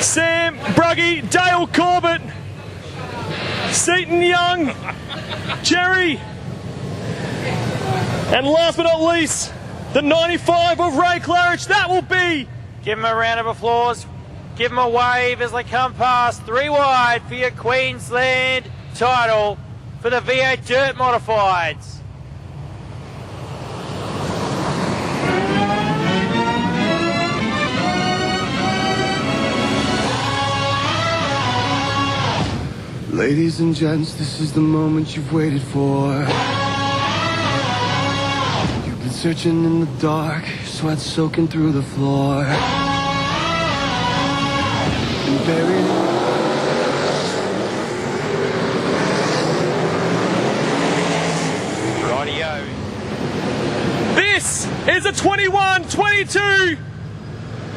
Sam, Bruggy, Dale Corbett, Seaton Young, Jerry, and last but not least, the 95 of Ray Claridge. That will be. Give him a round of applause. Give him a wave as they come past. 3 wide for your Queensland title for the V8 Dirt Modifieds. Ladies and gents, this is the moment you've waited for. You've been searching in the dark, sweat soaking through the floor. And buried. Rightio. This is a 21-22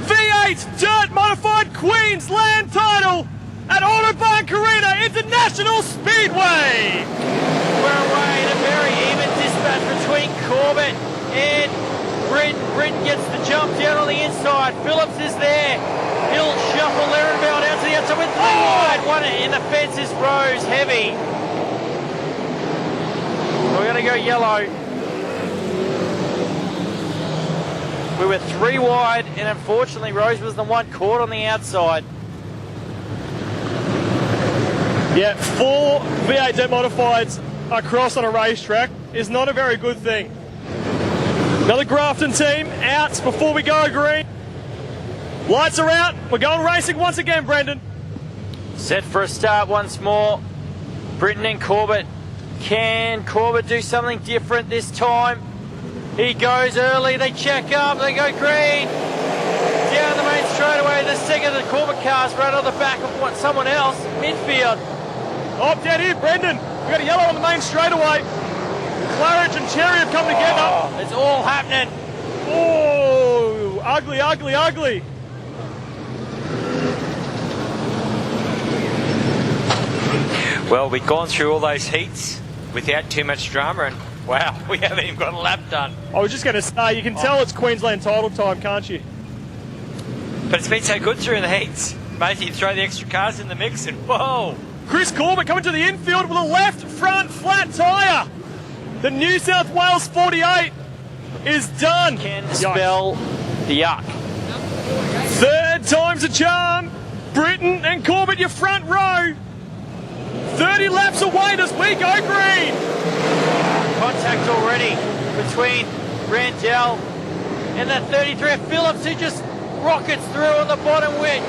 V8 Dirt Modified Queensland title at Autobarn Carina International Speedway. We're away in a very even dispatch between Corbett and Britton. Britton gets the jump down on the inside. Phillips is there. He'll shuffle Larenveld out to the outside with 3 wide. One in the fence is Rose, heavy. We're going to go yellow. We were 3 wide, and unfortunately Rose was the one caught on the outside. Yeah, 4 V8 Dirt Modifieds across on a racetrack is not a very good thing. Another Grafton team out before we go green. Lights are out. We're going racing once again, Brendan. Set for a start once more. Britton and Corbett. Can Corbett do something different this time? He goes early. They check up. They go green. Down the main straightaway. The second of the Corbett cars right on the back of someone else. Midfield. Oh, down here, Brendan. We've got a yellow on the main straightaway. Claridge and Cherry have come together. Oh, it's all happening. Oh, ugly, ugly, ugly. Well, we've gone through all those heats without too much drama, and wow, we haven't even got a lap done. I was just going to say, you can tell it's Queensland title time, can't you? But it's been so good through the heats. Mate, you throw the extra cars in the mix and whoa. Chris Corbett coming to the infield with a left front flat tyre. The New South Wales 48 is done. Can spell yuck. Third time's a charm. Britton and Corbett, your front row. 30 laps away as we go green. Contact already between Randell and that 33 Phillips, who just rockets through on the bottom wing,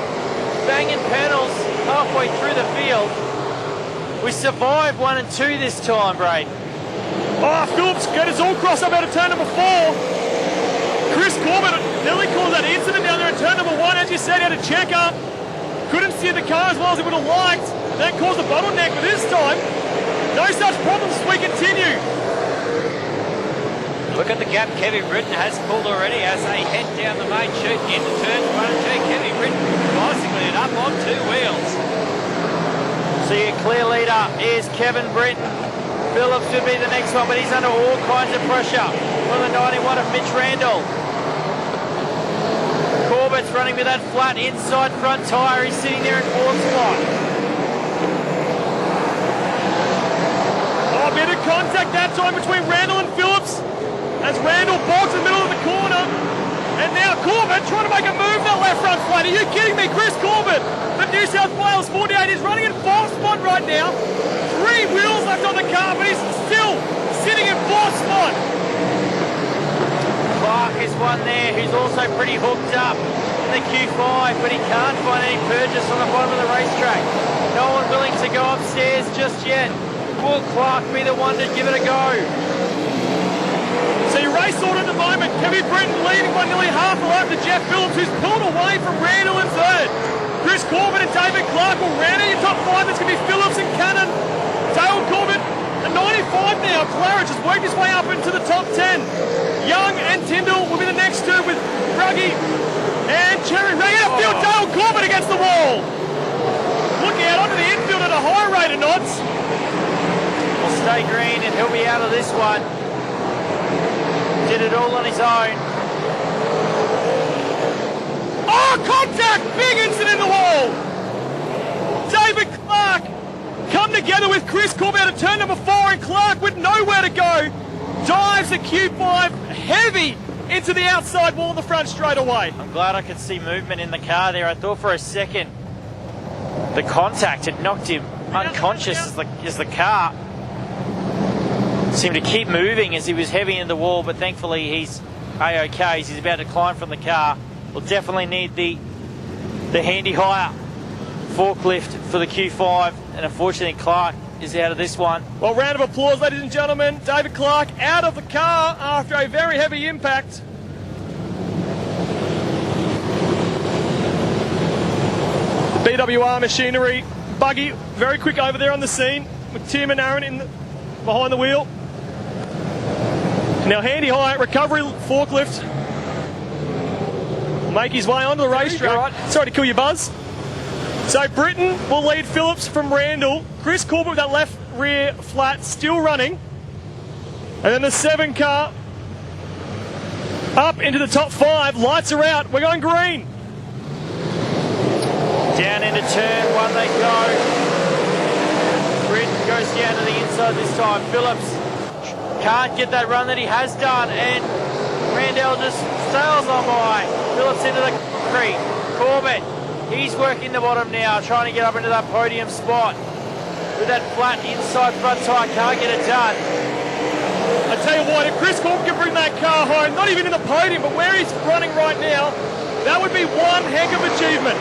banging panels halfway through the field. We survived 1 and 2 this time, Bray. Oh, Phillips got his all crossed up out of turn number 4. Chris Corbett nearly caused that incident down there in turn number 1. As you said, he had a check up. Couldn't see the car as well as he would have liked. That caused a bottleneck, but this time, no such problems as we continue. Look at the gap Kevin Britton has pulled already as they head down the main chute into turns 1 and 2. Kevin Britton bicycling it up on 2 wheels. So your clear leader is Kevin Britton. Phillips should be the next one, but he's under all kinds of pressure from the 91 of Mitch Randall. Corbett's running with that flat inside front tyre. He's sitting there in 4th spot. Oh, a bit of contact that time between Randall and Phillips as Randall balks in the middle of the corner. And now Corbett trying to make a move that left front flat. Are you kidding me? Chris Corbett, the New South Wales 48, is running in 4th spot right now. 3 wheels left on the car, but he's still sitting in 4th spot. Clark is one there who's also pretty hooked up in the Q5, but he can't find any purchase on the bottom of the racetrack. No one willing to go upstairs just yet. Will Clark be the one to give it a go? So your race order at the moment, Kevin Britton leading by nearly half a lap to Jeff Phillips, who's pulled away from Randall in 3rd. Chris Corbett and David Clark will round out your top 5. That's going to be Phillips and Cannon. Dale Corbett, the 95 now. Claridge has worked his way up into the top 10. Young and Tyndall will be the next 2 with Bruggy and Cherry. Running out of field, Dale Corbett against the wall. Looking out onto the infield at a high rate of knots. Will stay green and he'll be out of this one. Did it all on his own. Oh, contact! Big incident in the wall! David Clark come together with Chris Corbett out of turn number 4, and Clark with nowhere to go dives the Q5 heavy into the outside wall in the front straight away. I'm glad I could see movement in the car there. I thought for a second the contact had knocked him unconscious as the car seemed to keep moving as he was heavy into the wall, but thankfully he's A-OK. He's about to climb from the car. We'll definitely need the handy hire forklift for the Q5, and unfortunately Clark is out of this one. Well, round of applause, ladies and gentlemen. David Clark out of the car after a very heavy impact. BWR machinery buggy, very quick over there on the scene with Tim and Aaron behind the wheel. Now handy hire recovery forklift make his way onto the racetrack. Right. Sorry to kill your buzz. So Britton will lead Phillips from Randall. Chris Corbett with that left rear flat still running. And then the 7 car up into the top 5. Lights are out. We're going green. Down into turn 1 they go. Britton goes down to the inside this time. Phillips can't get that run that he has done, and Randall just sails on by. Phillips into the concrete. Corbett, he's working the bottom now, trying to get up into that podium spot. With that flat inside front tyre, can't get it done. I tell you what, if Chris Corbett can bring that car home, not even in the podium, but where he's running right now, that would be one heck of achievement.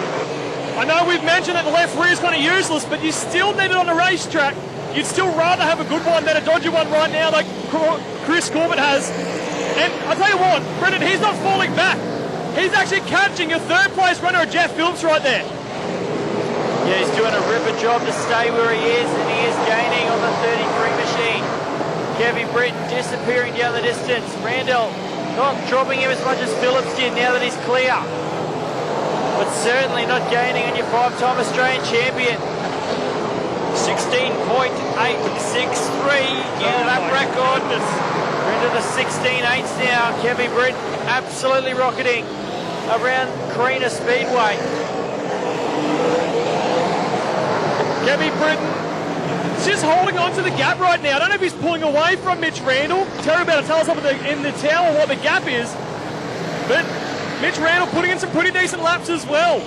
I know we've mentioned that the left rear is kind of useless, but you still need it on the racetrack. You'd still rather have a good one than a dodgy one right now like Chris Corbett has. And I tell you what, Brendan, he's not falling back. He's actually catching your third place runner, Jeff Phillips, right there. Yeah, he's doing a ripper job to stay where he is, and he is gaining on the 33 machine. Kevin Britton disappearing down the distance. Randall not dropping him as much as Phillips did now that he's clear. But certainly not gaining on your 5-time Australian champion. 16.863 in that record. We're into the 16.8s now. Kevin Britton absolutely rocketing around Carina Speedway. Kevin Britton is just holding on to the gap right now. I don't know if he's pulling away from Mitch Randall. Terry better tell us up in the tower what the gap is. But Mitch Randall putting in some pretty decent laps as well.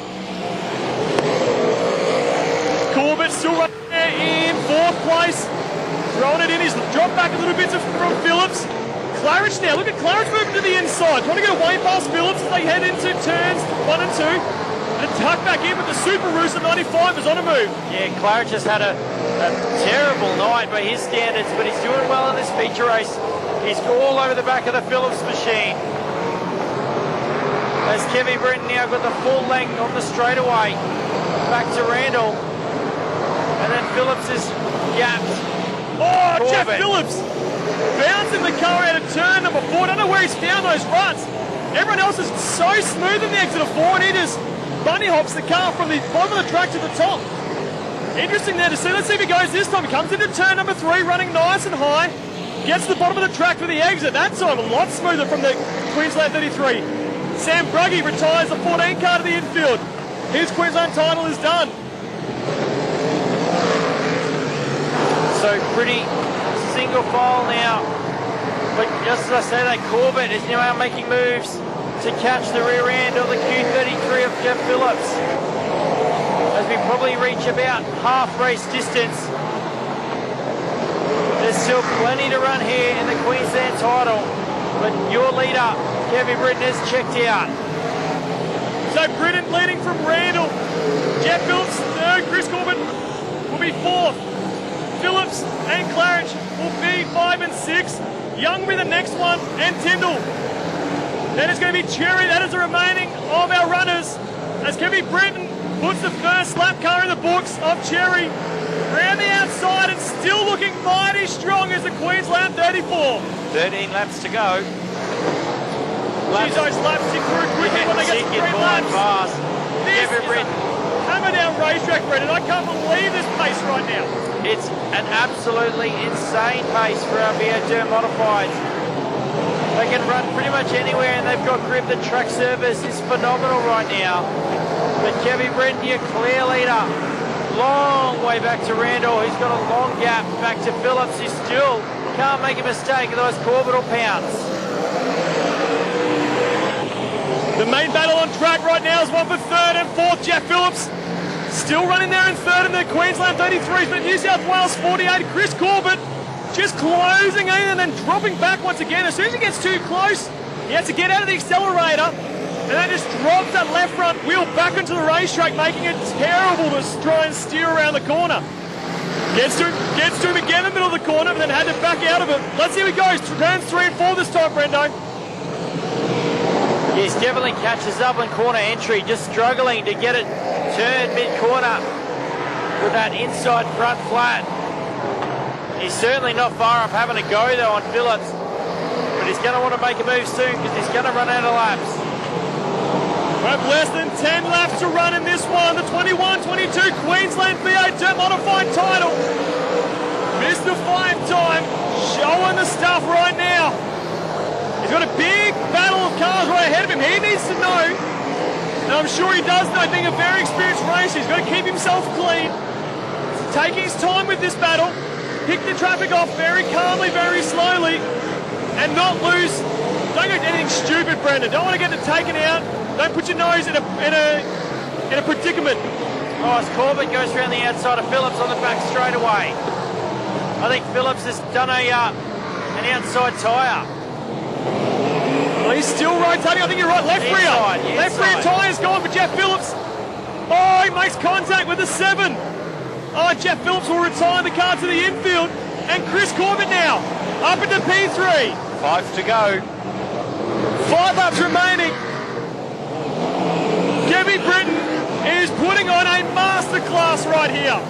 Corbett still running there in 4th place. Throwing it in. He's dropped back a little bit from Phillips. Clarich now. Look at Clarich moving to the inside. Trying to get away past Phillips as they head into turns 1 and 2. And tuck back in with the Super Rooster 95 is on a move. Yeah, Clarich has had a terrible night by his standards, but he's doing well in this feature race. He's all over the back of the Phillips machine. As Kevin Britton now got the full length on the straightaway. Back to Randall. And then Phillips is gapped. Oh, Corbett. Jeff Phillips bouncing the car out of turn number 4. I don't know where he's found those ruts. Everyone else is so smooth in the exit of 4, and he just bunny hops the car from the bottom of the track to the top. Interesting there to see. Let's see if he goes this time. He comes into turn number 3, running nice and high. Gets to the bottom of the track for the exit. That time a lot smoother from the Queensland 33. Sam Bruggy retires the 14 car to the infield. His Queensland title is done. So pretty single file now. But just as I say that, Corbett is now out making moves to catch the rear end of the Q33 of Jeff Phillips. As we probably reach about half race distance. There's still plenty to run here in the Queensland title. But your leader, Kevin Britton, is checked out. So Britton leading from Randall. Jeff Phillips 3rd. Chris Corbett will be 4th. Phillips and Clarich will be 5 and 6. Young will be the next one, and Tyndall. Then it's going to be Cherry. That is the remaining of our runners. As Kevin Britton puts the first lap car in the books of Cherry. Around the outside and still looking mighty strong as the Queensland 34. 13 laps to go. Geez, those laps tick through quickly when they get to 3 laps. Fast. This Kevin is Britton. a hammer down racetrack, Brendan. I can't believe this pace right now. It's an absolutely insane pace for our VO2 modifieds. They can run pretty much anywhere, and they've got grip. The track service is phenomenal right now. But Kevin Britton, your clear leader. long way back to Randall. He's got a long gap back to Phillips. He still can't make a mistake, otherwise Corbett will pounce. The main battle on track right now is one for third and fourth. Jeff Phillips still running there in third in the Queensland 33, but New South Wales 48. Chris Corbett just closing in and then dropping back once again. As soon as he gets too close, he has to get out of the accelerator and then just drops that left front wheel back into the racetrack, making it terrible to try and steer around the corner. Gets to him again in the middle of the corner, but then had to back out of it. Let's see how he goes. Turns 3 and 4 this time, Brendo. Yes, definitely catches up on corner entry, just struggling to get it turned mid-corner with that inside front flat. He's certainly not far off having a go though on Phillips, but he's going to want to make a move soon because he's going to run out of laps. We have less than 10 laps to run in this one. The 21-22 Queensland V8 Dirt Modified title. Mr. 5-time showing the stuff right now. He's got a big battle of cars right ahead of him. He needs to know, and I'm sure he does know, being a very experienced racer, he's got to keep himself clean, take his time with this battle, pick the traffic off very calmly, very slowly, and not lose. Don't do anything stupid, Brendan. Don't want to get it taken out. Don't put your nose in a predicament. Oh, as Corbett goes around the outside of Phillips on the back straight away. I think Phillips has done an outside tyre. Well, he's still rotating. I think you're right. Left rear tyre's gone for Jeff Phillips. Oh, he makes contact with the 7. Oh, Jeff Phillips will retire the car to the infield. And Chris Corbett now up into P3. 5 to go. 5 laps remaining. Kevin Britton is putting on a masterclass right here.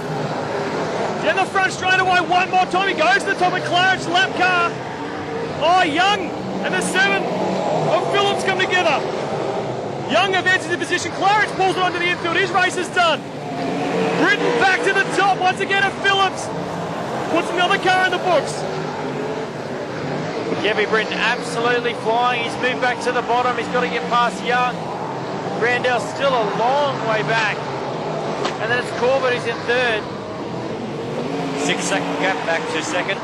Down the front straight away one more time. He goes to the top of Claridge's lap car. Oh, Young and the 7 of Phillips come together. Young advances in position. Claridge pulls it onto the infield. His race is done. Britton back to the top once again of Phillips. Puts another car in the books. Kevin Britton absolutely flying. He's moved back to the bottom. He's got to get past Young. Randell's still a long way back. And then it's Corbett who's in third. 6-second gap back to second.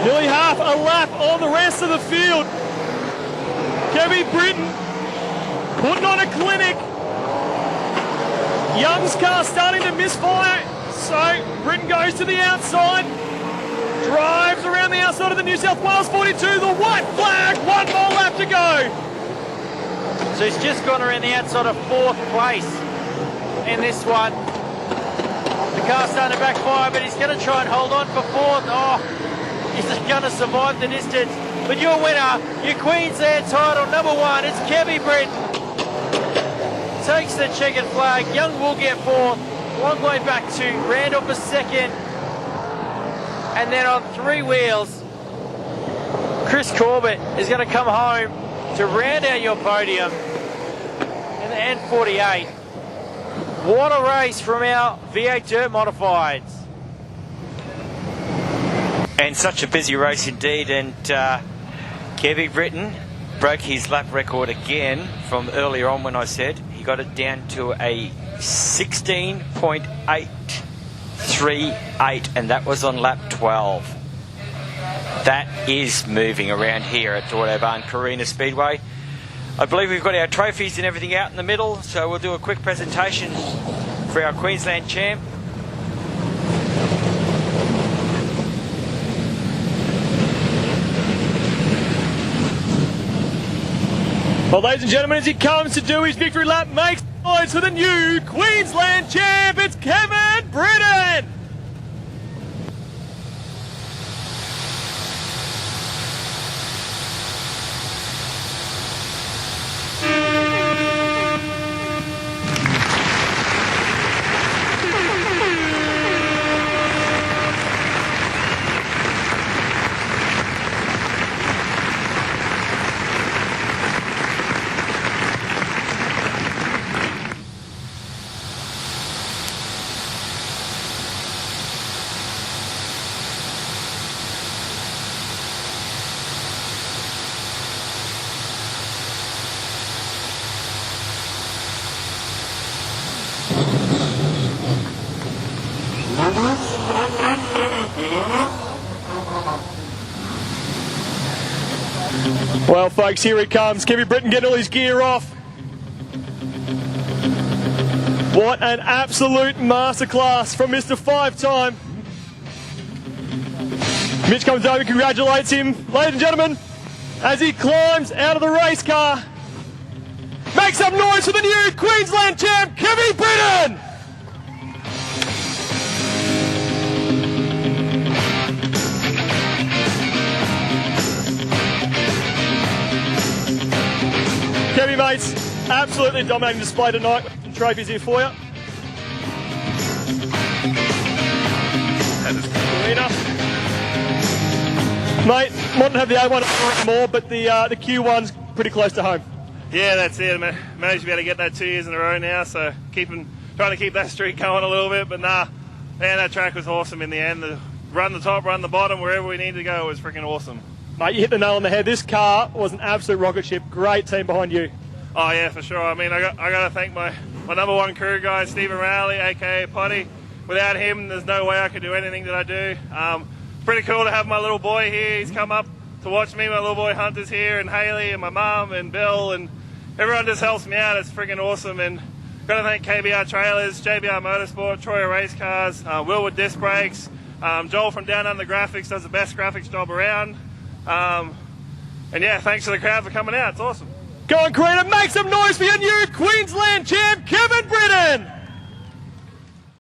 Nearly half a lap on the rest of the field. Kevin Britton putting on a clinic. Young's car starting to misfire, so Britton goes to the outside, drives around the outside of the New South Wales 42, the white flag, one more lap to go. So he's just gone around the outside of 4th place in this one. The car's starting to backfire, but he's going to try and hold on for 4th. Oh, he's going to survive the distance. But your winner, your Queensland title, number 1, it's Kevin Britton. Takes the checkered flag. Young will get 4th. Long way back to Randall for 2nd. And then on 3 wheels, Chris Corbett is going to come home to round out your podium in the N48. What a race from our V8 Dirt Modifieds. And such a busy race indeed. And Kevin Britton broke his lap record again from earlier on when I said he got it down to a 16.838, and that was on lap 12. That is moving around here at Autobarn Carina Speedway. I believe we've got our trophies and everything out in the middle, so we'll do a quick presentation for our Queensland champ. Well, ladies and gentlemen, as he comes to do his victory lap, makes noise for the new Queensland champ, it's Kevin Britton! Well, folks, here he comes. Kevin Britton getting all his gear off. What an absolute masterclass from Mr. Five-time. Mitch comes over and congratulates him. Ladies and gentlemen, as he climbs out of the race car, make some noise for the new Queensland champ, Kevin Britton! Kevin, mates, absolutely dominating display tonight. Some trophies here for you. That is Carina. Mate, wanted to have the A1 more, but the Q1's pretty close to home. Yeah, that's it. Managed to be able to get that 2 years in a row now, so trying to keep that streak going a little bit. But nah, man, that track was awesome in the end. Run the top, run the bottom, wherever we needed to go, it was freaking awesome. Mate, you hit the nail on the head. This car was an absolute rocket ship. Great team behind you. Oh yeah, for sure. I mean, I got to thank my number one crew guy, Stephen Rowley, aka Potty. Without him, there's no way I could do anything that I do. Pretty cool to have my little boy here. He's come up to watch me. My little boy Hunter's here, and Haley, and my mum, and Bill, and everyone just helps me out. It's freaking awesome. And got to thank KBR Trailers, JBR Motorsport, Troyer Race Cars, Willwood Disc Brakes. Joel from Down Under Graphics does the best graphics job around. And yeah, thanks to the crowd for coming out. It's awesome. Go on, Carina, make some noise for your new Queensland